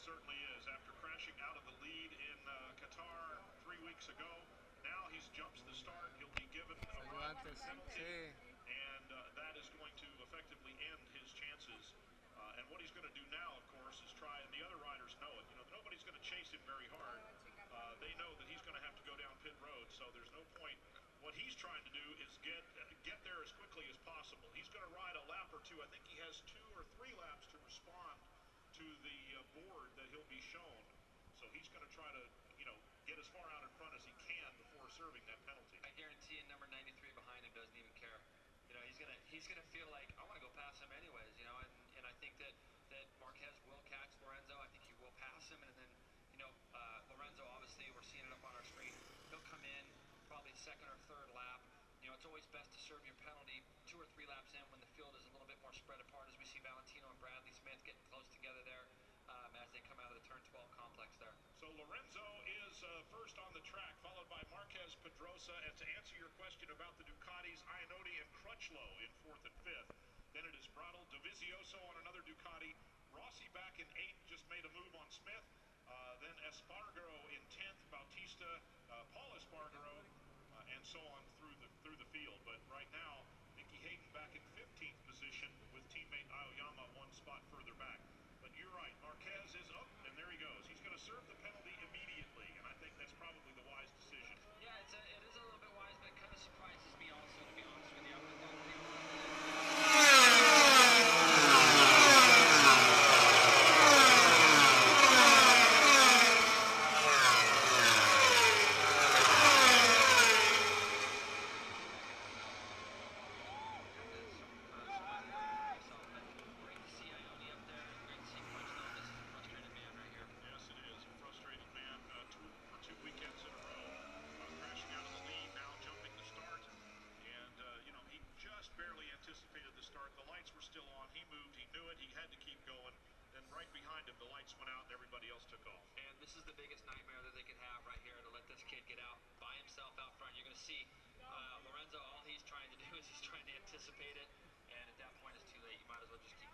certainly is. After crashing out of the lead in Qatar 3 weeks ago, now he jumps the start. He'll be given a run penalty, and that is going to effectively end his chances. And what he's going to do now, of course, is try, and the other riders know it. You know, nobody's going to chase him very hard. They know that he's going to have to go down pit road, so there's no point. What he's trying to do is get there as quickly as possible. He's going to ride a lap or two. I think he has 2 or 3 laps to respond to the board that he'll be shown. So he's going to try to, you know, get as far out in front as he can before serving that penalty. I guarantee you, number 93 behind him doesn't even care. You know, he's gonna feel like, I want to go past him anyways. You know, and I think that Marquez will catch Lorenzo. I think he will pass him, and then Lorenzo, obviously we're seeing it up on our screen. He'll come in probably second or third lap. You know, it's always best to serve your penalty 2 or 3 laps in when the field is a little bit more spread apart, as we see Valentino and Bradley Smith getting close together there as they come out of the turn 12 complex there. So Lorenzo is first on the track, followed by Marquez, Pedrosa, and to answer your question about the Ducatis, Iannone and Crutchlow in 4th and 5th. Then it is Brattle, Dovizioso on another Ducati, Rossi back in 8th, just made a move on Smith. Then Espargaro in 10th, Bautista, Paul Espargaro, and so on through the field. But right now, Nicky Hayden back in 15th position with teammate Aoyama 1 spot further back. But you're right, Marquez is up, and there he goes. He's going to serve the penalty immediately, and I think that's probably the wise decision. Yeah, it is a little bit wise, but it kind of surprises me also, to be honest with you. Barely anticipated the start. The lights were still on. He moved. He knew it. He had to keep going. Then right behind him, the lights went out and everybody else took off. And this is the biggest nightmare that they could have right here, to let this kid get out by himself out front. You're going to see Lorenzo, all he's trying to do is he's trying to anticipate it. And at that point, it's too late. You might as well just keep